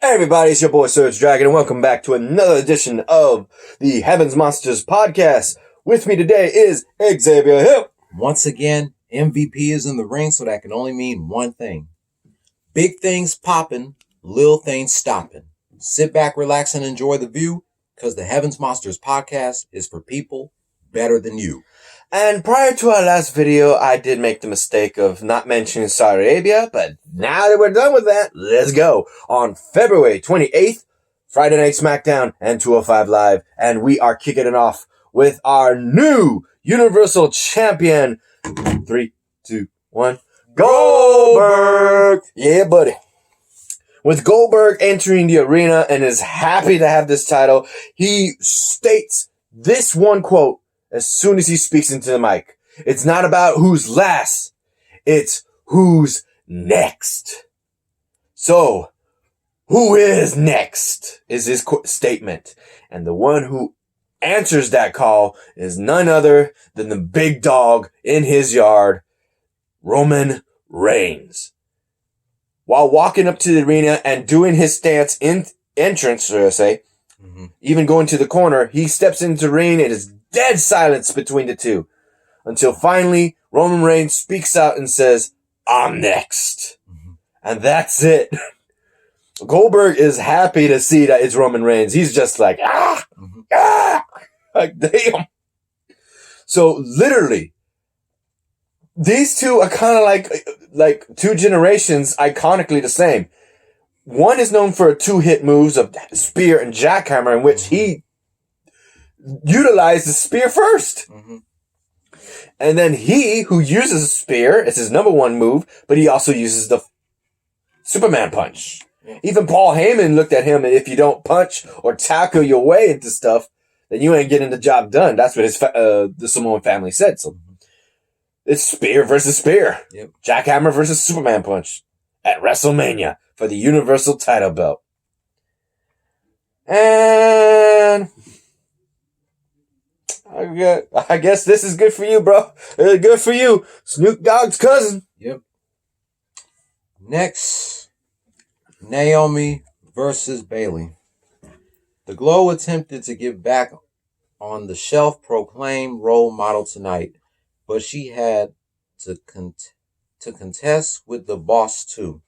Hey everybody, it's your boy SergDragon, and welcome back to another edition of the Heavens Monsters podcast. With me today is Xavier Hill. Once again, MVP is in the ring, so that can only mean one thing. Big things popping, little things stopping. Sit back, relax, and enjoy the view, because the Heavens Monsters podcast is for people better than you. And prior to our last video, I did make the mistake of not mentioning Saudi Arabia, but now that we're done with that, let's go. On February 28th, Friday Night Smackdown and 205 Live, and we are kicking it off with our new Universal Champion. 3, 2, 1. Goldberg! Yeah, buddy. With Goldberg entering the arena and is happy to have this title, he states this one quote as soon as he speaks into the mic. It's not about who's last. It's who's next. So, who is next is his statement. And the one who answers that call is none other than the big dog in his yard, Roman Reigns. While walking up to the arena and doing his stance in entrance, should I say, even going to the corner, he steps into the ring and is dead silence between the two. Until finally, Roman Reigns speaks out and says, "I'm next." And that's it. Goldberg is happy to see that it's Roman Reigns. He's just like, like, damn. So literally, these two are kind of like two generations iconically the same. One is known for 2-hit moves of spear and jackhammer, in which he utilized the spear first. And then he, who uses a spear, it's his number one move, but he also uses the Superman punch. Even Paul Heyman looked at him, and if you don't punch or tackle your way into stuff, then you ain't getting the job done. That's what the Samoan family said. So it's spear versus spear. Yep. Jackhammer versus Superman punch at WrestleMania for the Universal title belt. And I guess this is good for you, bro. It's good for you. Snoop Dogg's cousin. Yep. Next, Naomi versus Bayley. The Glow attempted to get back on the self-proclaimed role model tonight, but she had to contest with the boss too.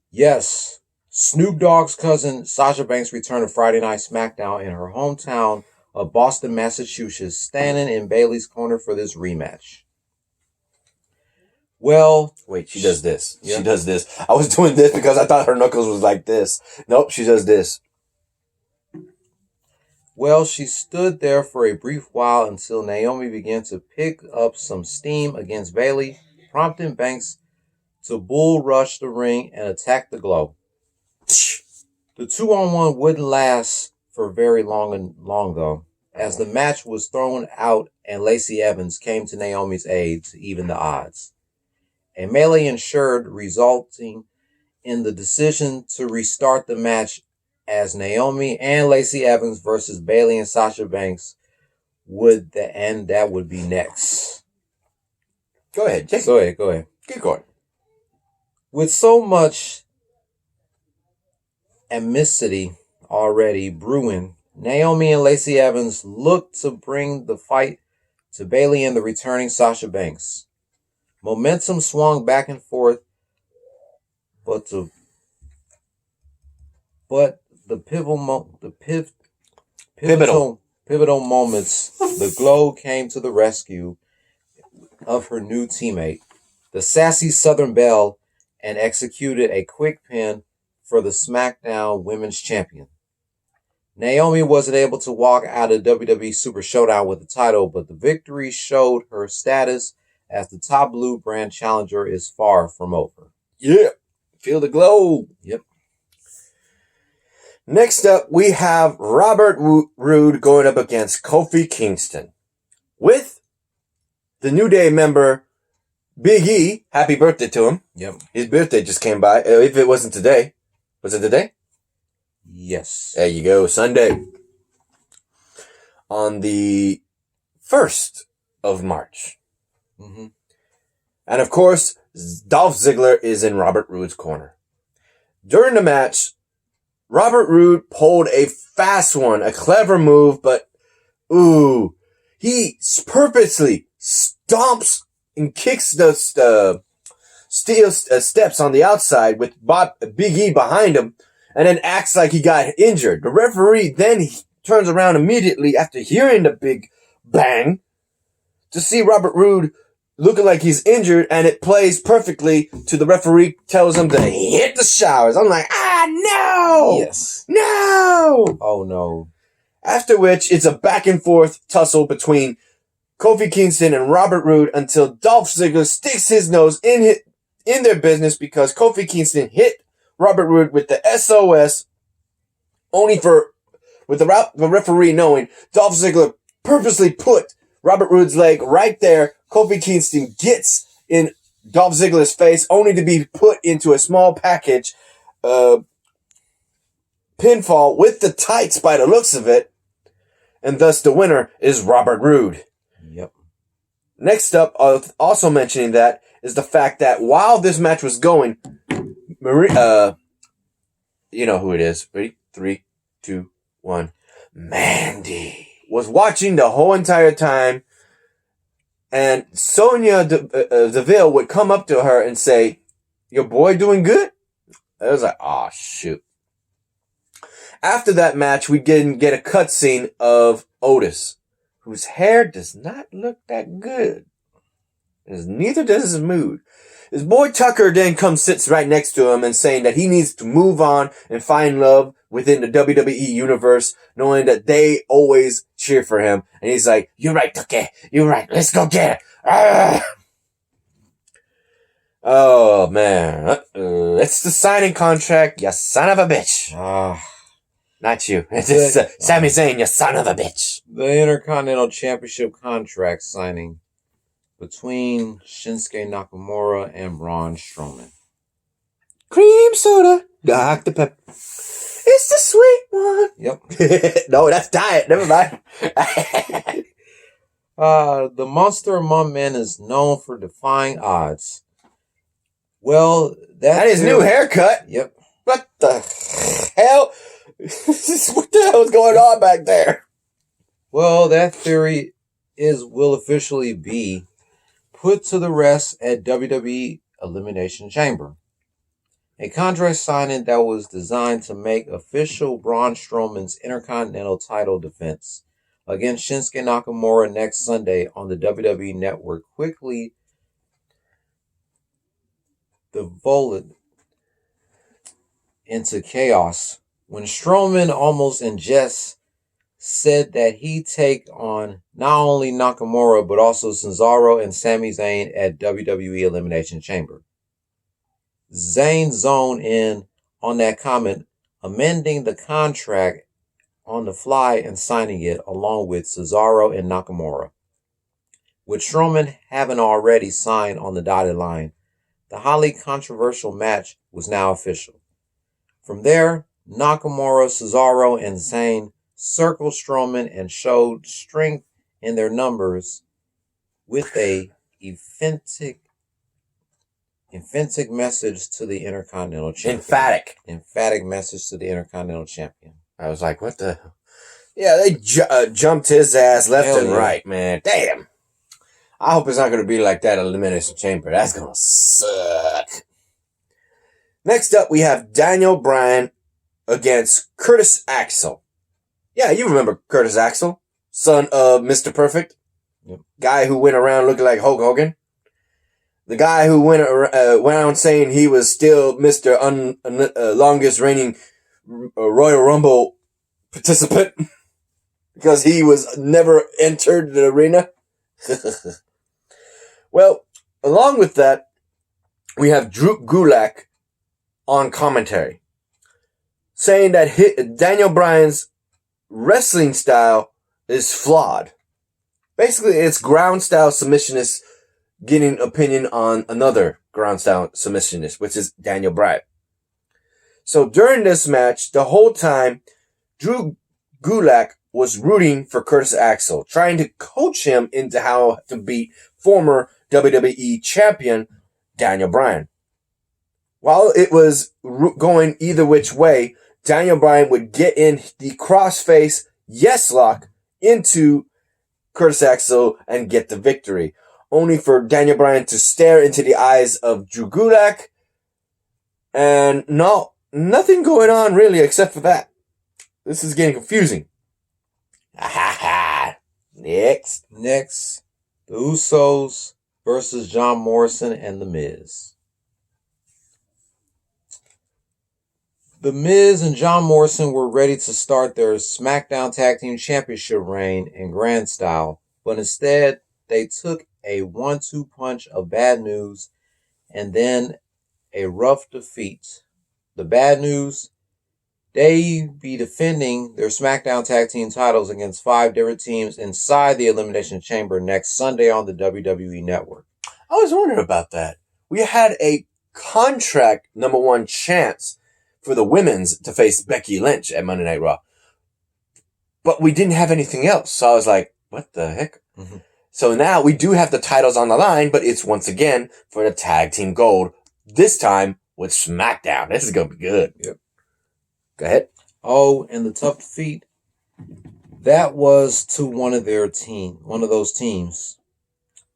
Yes, Snoop Dogg's cousin Sasha Banks returned to Friday Night Smackdown in her hometown of Boston, Massachusetts, standing in Bayley's corner for this rematch. Well, wait, she does this. Yeah. She does this. I was doing this because I thought her knuckles was like this. Nope, she does this. Well, she stood there for a brief while until Naomi began to pick up some steam against Bayley, prompting Banks to bull rush the ring and attack the Glow. The 2-on-1 wouldn't last for very long though, as the match was thrown out and Lacey Evans came to Naomi's aid to even the odds. A melee ensued, resulting in the decision to restart the match as Naomi and Lacey Evans versus Bayley and Sasha Banks that would be next. Go ahead. Go ahead. Keep going. With so much amicity already brewing, Naomi and Lacey Evans looked to bring the fight to Bayley and the returning Sasha Banks. Momentum swung back and forth, but the pivotal moments, the Glow came to the rescue of her new teammate, the sassy Southern Belle, and executed a quick pin for the SmackDown Women's Champion. Naomi wasn't able to walk out of WWE Super Showdown with the title, but the victory showed her status as the top blue brand challenger is far from over. Yeah. Feel the glow. Yep. Next up, we have Robert Roode going up against Kofi Kingston. With the New Day member, Big E. Happy birthday to him. Yep. His birthday just came by. If it wasn't today. Was it today? Yes. There you go. Sunday. On the 1st of March. And of course, Dolph Ziggler is in Robert Roode's corner. During the match, Robert Roode pulled a fast one, a clever move, but he purposely stomps and kicks the steel steps on the outside with Big E behind him, and then acts like he got injured. The referee then turns around immediately after hearing the big bang to see Robert Roode looking like he's injured, and it plays perfectly to the referee tells him to hit the showers. I'm like, no! Yes. No! Oh, no. After which, it's a back and forth tussle between Kofi Kingston and Robert Roode until Dolph Ziggler sticks his nose in their business because Kofi Kingston hit Robert Roode with the SOS, with the referee knowing Dolph Ziggler purposely put Robert Roode's leg right there. Kofi Kingston gets in Dolph Ziggler's face, only to be put into a small package pinfall with the tights by the looks of it, and thus the winner is Robert Roode. Yep. Next up, also mentioning that, is the fact that while this match was going, you know who it is. Ready? 3, 2, 1. Mandy was watching the whole entire time, and Sonya Deville would come up to her and say, "Your boy doing good?" I was like, "Oh shoot." After that match, we didn't get a cutscene of Otis, whose hair does not look that good. Neither does his mood. His boy Tucker then sits right next to him and saying that he needs to move on and find love within the WWE universe, knowing that they always cheer for him. And he's like, "You're right, Tucker. You're right. Let's go get it." Ah! Oh, man. It's the signing contract, you son of a bitch. Not you. It's Sami Zayn, you son of a bitch. The Intercontinental Championship contract signing between Shinsuke Nakamura and Braun Strowman. Cream soda, Dr. Pepper. It's the sweet one. Yep. No, that's diet. Never mind. The Monster Among Men is known for defying odds. Well, that is new haircut. Yep. What the hell? What the hell is going on back there? Well, that theory will officially be put to the rest at WWE Elimination Chamber. A contract signing that was designed to make official Braun Strowman's Intercontinental title defense against Shinsuke Nakamura next Sunday on the WWE Network quickly devolved into chaos when Strowman, almost in jest, said that he'd take on not only Nakamura but also Cesaro and Sami Zayn at WWE Elimination Chamber. Zayn zoned in on that comment, amending the contract on the fly and signing it along with Cesaro and Nakamura. With Strowman having already signed on the dotted line, the highly controversial match was now official. From there, Nakamura, Cesaro, and Zayn circled Strowman and showed strength in their numbers with a emphatic message to the Intercontinental Champion. Emphatic message to the Intercontinental Champion. I was like, what the? Yeah, they jumped his ass left and right, man. Damn. I hope it's not going to be like that at Elimination Chamber. That's going to suck. Next up, we have Daniel Bryan against Curtis Axel. Yeah, you remember Curtis Axel, son of Mr. Perfect. Yep. Guy who went around looking like Hulk Hogan. The guy who went around saying he was still Mr. Longest reigning Royal Rumble participant because he was never entered the arena. Well, along with that, we have Drew Gulak on commentary saying that Daniel Bryan's wrestling style is flawed. Basically, it's ground style submissionist getting opinion on another ground style submissionist, which is Daniel Bryan. So during this match, the whole time, Drew Gulak was rooting for Curtis Axel, trying to coach him into how to beat former WWE champion Daniel Bryan. While it was going either which way, Daniel Bryan would get in the crossface yes lock into Curtis Axel and get the victory. Only for Daniel Bryan to stare into the eyes of Drew Gulak. And nothing going on really except for that. This is getting confusing. Next, the Usos versus John Morrison and The Miz. The Miz and John Morrison were ready to start their SmackDown Tag Team Championship reign in grand style, but instead they took a 1-2 punch of bad news and then a rough defeat. The bad news, they be defending their SmackDown Tag Team titles against 5 different teams inside the Elimination Chamber next Sunday on the WWE Network. I was wondering about that. We had a contract #1 chance for the women's to face Becky Lynch at Monday Night Raw. But we didn't have anything else. So I was like, what the heck? Mm-hmm. So now we do have the titles on the line, but it's once again for the tag team gold. This time with SmackDown. This is going to be good. Yep. Go ahead. Oh, and the tough defeat, that was to one of those teams,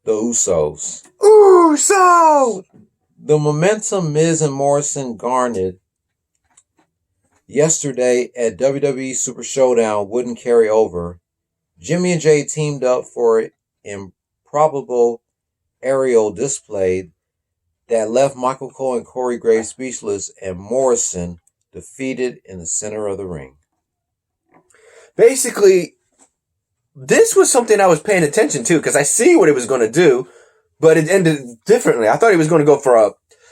the Usos. Usos! The momentum Miz and Morrison garnered yesterday at WWE Super Showdown wouldn't carry over. Jimmy and Jay teamed up for an improbable aerial display that left Michael Cole and Corey Graves speechless and Morrison defeated in the center of the ring. Basically, this was something I was paying attention to because I see what he was going to do, but it ended differently. I thought he was going to go for a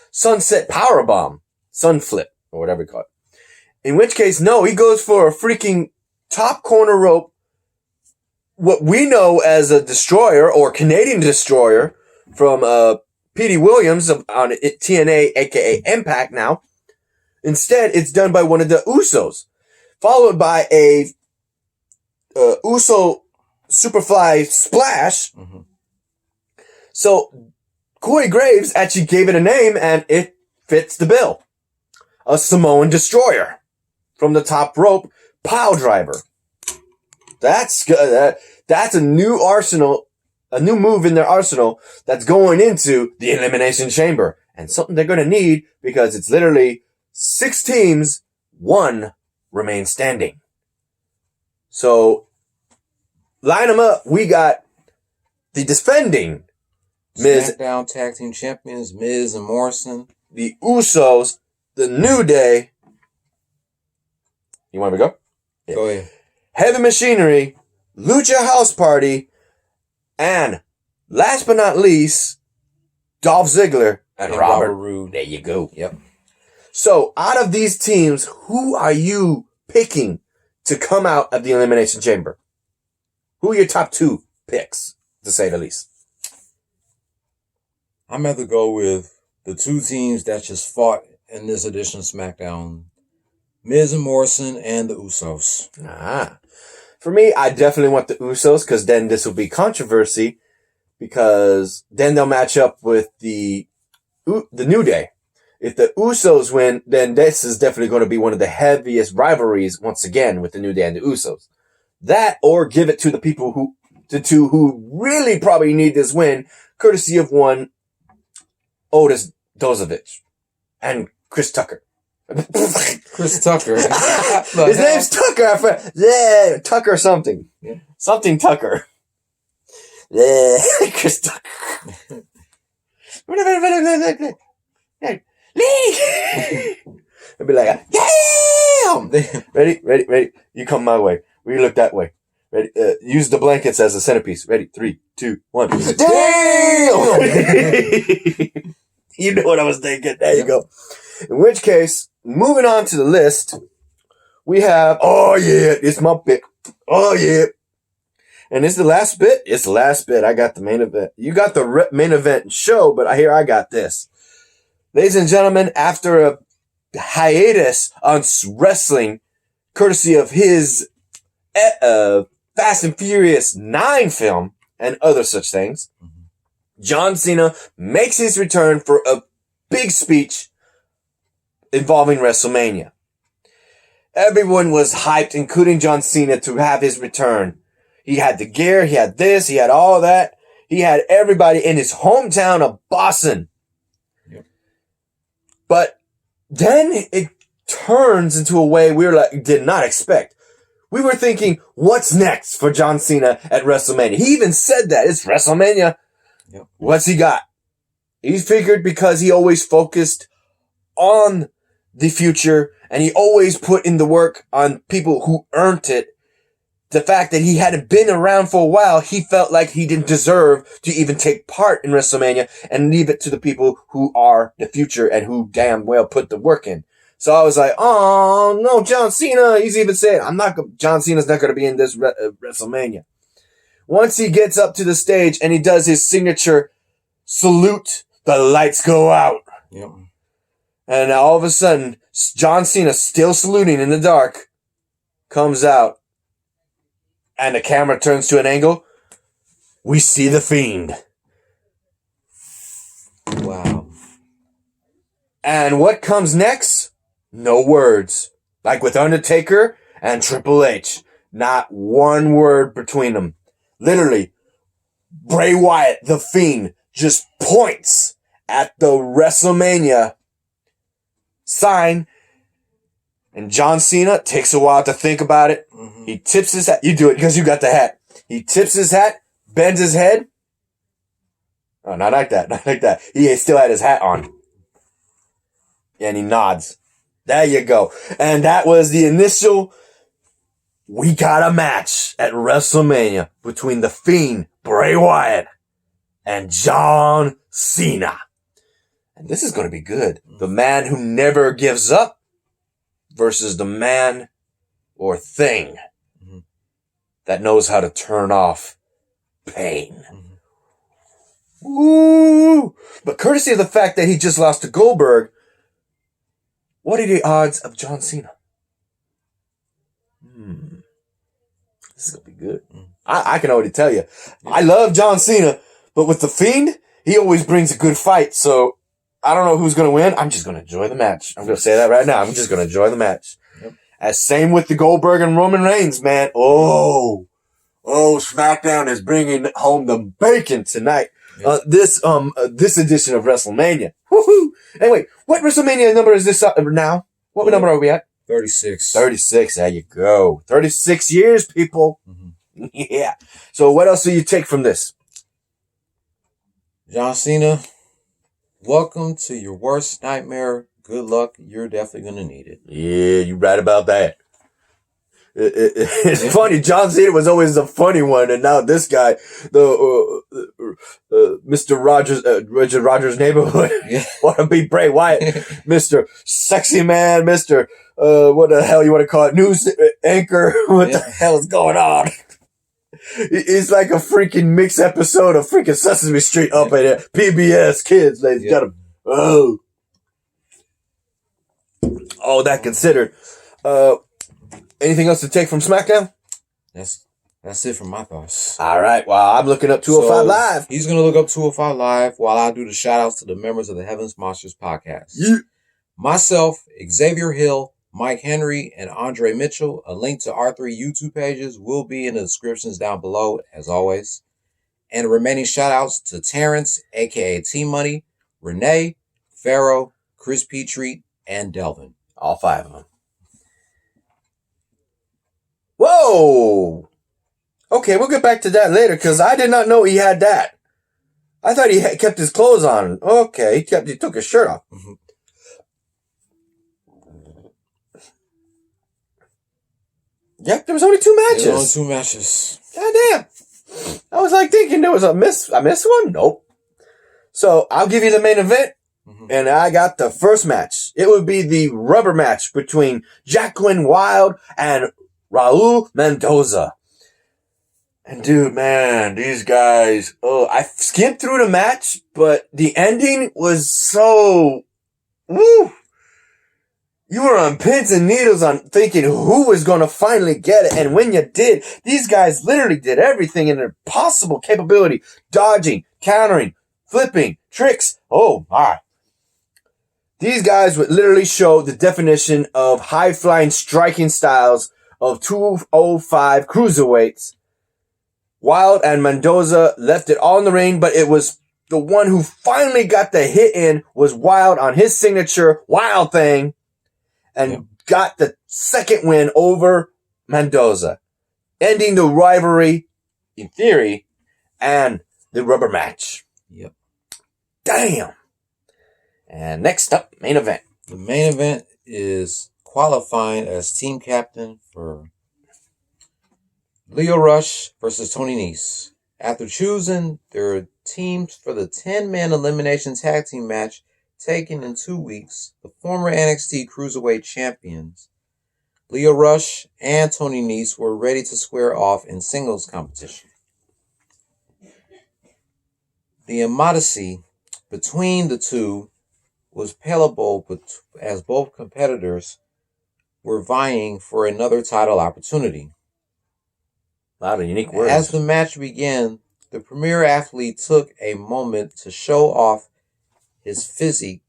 sunset powerbomb, sun flip, or whatever you call it. In which case, no, he goes for a freaking top corner rope, what we know as a destroyer or Canadian destroyer from Petey Williams on TNA, aka Impact now. Instead, it's done by one of the Usos, followed by a Uso Superfly Splash. Mm-hmm. So Corey Graves actually gave it a name, and it fits the bill. A Samoan Destroyer from the top rope, pile driver. That's good. That's a new arsenal, a new move in their arsenal that's going into the Elimination Chamber, and something they're going to need because it's literally 6 teams, 1 remains standing. So, line them up. We got the defending Miz, SmackDown Tag Team Champions, Miz and Morrison. The Usos, the New Day. You want me to go? Yeah. Go ahead. Heavy Machinery, Lucha House Party, and last but not least, Dolph Ziggler and Robert Roode. There you go. Yep. So, out of these teams, who are you picking to come out of the Elimination Chamber? Who are your top 2 picks, to say the least? I'm going to go with the 2 teams that just fought in this edition of SmackDown. Miz and Morrison and the Usos. For me, I definitely want the Usos because then this will be controversy because then they'll match up with the New Day. If the Usos win, then this is definitely going to be one of the heaviest rivalries once again with the New Day and the Usos. That or give it to the people who really probably need this win, courtesy of one Otis Dozovich and Chris Tucker. Chris Tucker. His name's Tucker. Yeah, Tucker something. Yeah. Something Tucker. Yeah, Chris Tucker. I'd be like, damn! Ready? You come my way. We look that way. Ready? Use the blankets as a centerpiece. Ready? 3, 2, 1. Damn! You know what I was thinking. There you go. In which case, moving on to the list, we have, oh yeah, it's my pick. Oh yeah. And it's the last bit? It's the last bit. I got the main event. You got the main event show, but I got this. Ladies and gentlemen, after a hiatus on wrestling, courtesy of his Fast and Furious 9 film and other such things, John Cena makes his return for a big speech involving WrestleMania. Everyone was hyped, including John Cena, to have his return. He had the gear, he had this, he had all that. He had everybody in his hometown of Boston. Yep. But then it turns into a way we did not expect. We were thinking, what's next for John Cena at WrestleMania? He even said that. It's WrestleMania. Yep. What's he got? He figured because he always focused on the future and he always put in the work on people who earned it. The fact that he hadn't been around for a while, he felt like he didn't deserve to even take part in WrestleMania and leave it to the people who are the future and who damn well put the work in. So I was like, oh no, John Cena. He's even saying, John Cena's not going to be in this WrestleMania. Once he gets up to the stage and he does his signature salute, the lights go out. Yep. And all of a sudden, John Cena, still saluting in the dark, comes out. And the camera turns to an angle. We see the Fiend. Wow. And what comes next? No words. Like with Undertaker and Triple H. Not one word between them. Literally, Bray Wyatt, the Fiend, just points at the WrestleMania sign. And John Cena takes a while to think about it. Mm-hmm. He tips his hat. You do it because you got the hat. He tips his hat, bends his head. Oh, not like that. Not like that. He still had his hat on. And he nods. There you go. And that was the initial. We got a match at WrestleMania between the Fiend, Bray Wyatt, and John Cena. And this is going to be good. The man who never gives up versus the man or thing that knows how to turn off pain. Ooh! But courtesy of the fact that he just lost to Goldberg, what are the odds of John Cena? This is going to be good. I can already tell you. I love John Cena, but with the Fiend, he always brings a good fight. So I don't know who's going to win. I'm just going to enjoy the match. I'm going to say that right now. I'm just going to enjoy the match. Yep. As same with the Goldberg and Roman Reigns, man. Oh, SmackDown is bringing home the bacon tonight. Yep. This edition of WrestleMania. Woohoo! Anyway, what WrestleMania number is this now? What number are we at? 36. 36. There you go. 36 years, people. Mm-hmm. Yeah. So what else do you take from this? John Cena, welcome to your worst nightmare. Good luck. You're definitely going to need it. Yeah, you're right about that. It's funny. John Cena was always the funny one, and now this guy, Mr. Rogers' neighborhood, want to be Bray Wyatt, Mr. Sexy Man, Mr. What the hell you want to call it? News anchor. What the hell is going on? It's like a freaking mixed episode of freaking Sesame Street up at PBS Kids, ladies and gentlemen. All that considered. Anything else to take from SmackDown? That's it from my thoughts. All right. Well, I'm looking up 205 Live. He's going to look up 205 Live while I do the shout outs to the members of the Heavens Monsters podcast. Yeah. Myself, Xavier Hill, Mike Henry, and Andre Mitchell. A link to our 3 YouTube pages will be in the descriptions down below, as always. And the remaining shout outs to Terrence, aka T-Money, Renee, Pharaoh, Chris Petrie, and Delvin. All 5 of them. Whoa! Okay, we'll get back to that later, because I did not know he had that. I thought he kept his clothes on. Okay, he took his shirt off. Mm-hmm. Yep, there was only 2 matches. There was only 2 matches. God damn. I was like thinking there was I missed one? Nope. So, I'll give you the main event. And I got the first match. It would be the rubber match between Jacqueline Wilde and Raul Mendoza. And dude, man, these guys, I skimmed through the match, but the ending was so, woo. You were on pins and needles on thinking who was going to finally get it. And when you did, these guys literally did everything in their possible capability. Dodging, countering, flipping, tricks. Oh my. These guys would literally show the definition of high-flying striking styles of 205 cruiserweights. Wilde and Mendoza left it all in the ring, but it was the one who finally got the hit in was Wilde on his signature Wild Thing and got the second win over Mendoza, ending the rivalry, in theory, and the rubber match. Yep. Damn. And next up, main event. The main event is qualifying as team captain for Lio Rush versus Tony Nese. After choosing their teams for the 10-man elimination tag team match taken in 2 weeks, the former NXT Cruiserweight champions Lio Rush and Tony Nese were ready to square off in singles competition. The immodesty between the two was palpable as both competitors were vying for another title opportunity. A lot of unique words. As the match began, the premier athlete took a moment to show off his physique.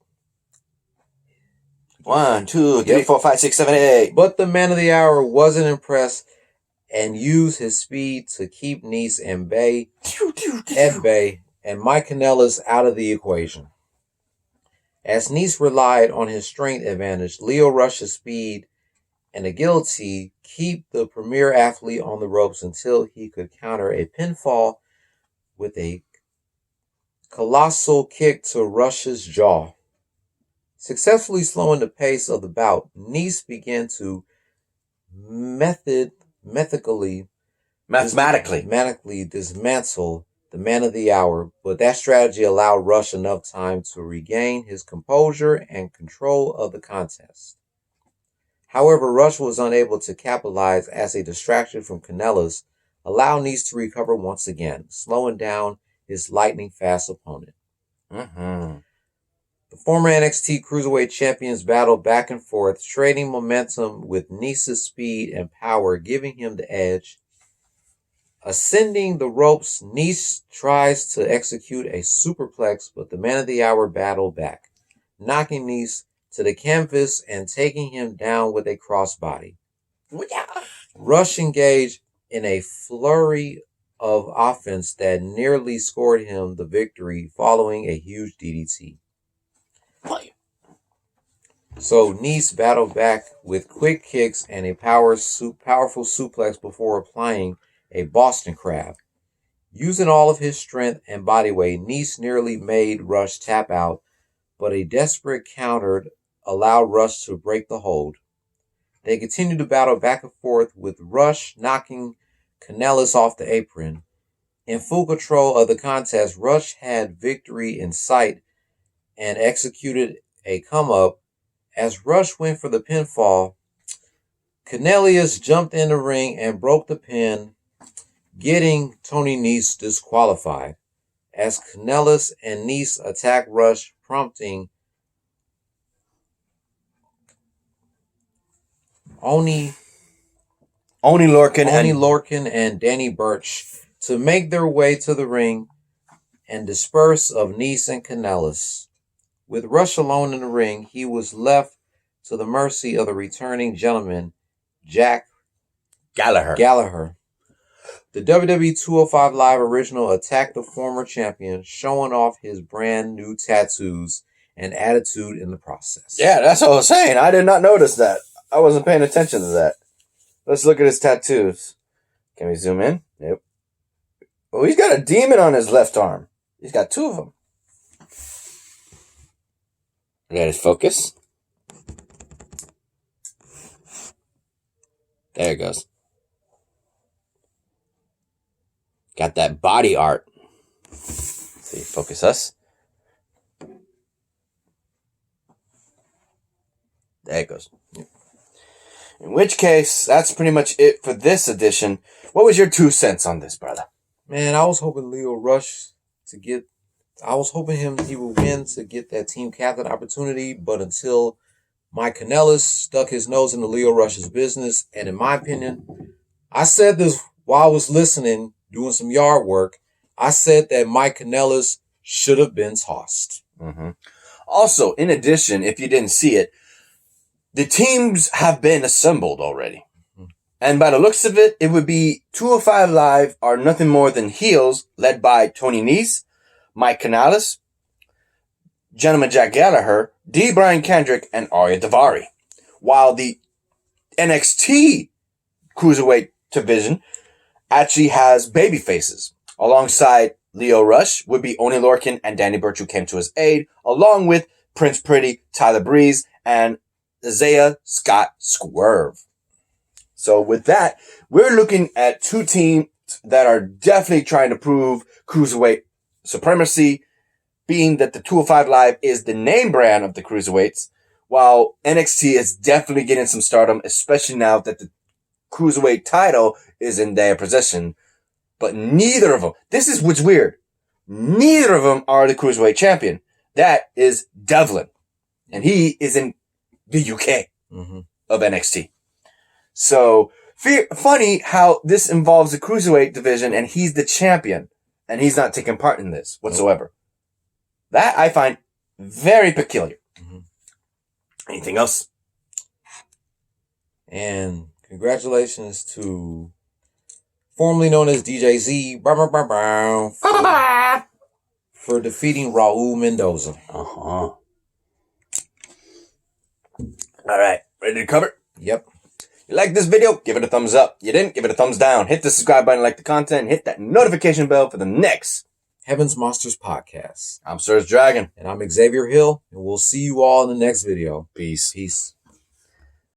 1, 2, 3, 4, 5, 6, 7, 8. But the man of the hour wasn't impressed and used his speed to keep Nese at bay and Mike Kanellis out of the equation. As Nese relied on his strength advantage, Lio Rush's speed and agility keep the premier athlete on the ropes until he could counter a pinfall with a colossal kick to Rush's jaw. Successfully slowing the pace of the bout, Nese began to mathematically dismantle the man of the hour, but that strategy allowed Rush enough time to regain his composure and control of the contest. However, Rush was unable to capitalize as a distraction from Kanellis allowed Nese to recover once again, slowing down his lightning-fast opponent. The former NXT Cruiserweight champions battled back and forth, trading momentum with Nese's speed and power, giving him the edge. Ascending the ropes, Nese tries to execute a superplex, but the man of the hour battled back, knocking Nese to the canvas and taking him down with a crossbody. Rush engaged in a flurry of offense that nearly scored him the victory following a huge DDT. So Nese battled back with quick kicks and a powerful suplex before applying a Boston Crab. Using all of his strength and body weight, Nese nearly made Rush tap out, but a desperate counter allowed Rush to break the hold. They continued to battle back and forth, with Rush knocking Kanellis off the apron. In full control of the contest, Rush had victory in sight and executed a come-up. As Rush went for the pinfall, Kanellis jumped in the ring and broke the pin, getting Tony Nese disqualified. As Kanellis and Nese attacked Rush, prompting Oni Lorcan and Danny Burch to make their way to the ring and disperse of Nese and Kanellis. With Rush alone in the ring, he was left to the mercy of the returning gentleman, Jack Gallagher. The WWE 205 Live original attacked the former champion, showing off his brand new tattoos and attitude in the process. Yeah, that's what I was saying. I did not notice that. I wasn't paying attention to that. Let's look at his tattoos. Can we zoom in? Nope. Oh, he's got a demon on his left arm. He's got 2 of them. Got his focus. There it goes. Got that body art. See, focus us. There it goes. In which case, that's pretty much it for this edition. What was your 2 cents on this, brother? Man, I was hoping Lio Rush he would win to get that team captain opportunity, but until Mike Kanellis stuck his nose into Lio Rush's business, and in my opinion, I said this while I was listening, doing some yard work, I said that Mike Kanellis should have been tossed. Also, in addition, if you didn't see it, the teams have been assembled already. And by the looks of it, it would be 205 Live are nothing more than heels led by Tony Nese, Mike Canales, Gentleman Jack Gallagher, D. Brian Kendrick, and Arya Daivari. While the NXT Cruiserweight division actually has baby faces. Alongside Leo Rush would be Oney Lorcan and Danny Burch, who came to his aid, along with Prince Pretty, Tyler Breeze, and Isaiah Scott Swerve. So with that, we're looking at two teams that are definitely trying to prove Cruiserweight supremacy, being that the 205 Live is the name brand of the Cruiserweights, while NXT is definitely getting some stardom, especially now that the Cruiserweight title is in their possession. But neither of them, this is what's weird, neither of them are the Cruiserweight champion. That is Devlin. And he is in the UK of NXT. So, funny how this involves the Cruiserweight division and he's the champion. And he's not taking part in this whatsoever. That I find very peculiar. Anything else? And congratulations to formerly known as DJ Z for defeating Raul Mendoza. All right, ready to cover? Yep. You like this video? Give it a thumbs up. You didn't? Give it a thumbs down. Hit the subscribe button, like the content, hit that notification bell for the next Heaven's Monsters podcast. I'm SergDragon. And I'm Xavier Hill, and we'll see you all in the next video. Peace. Peace.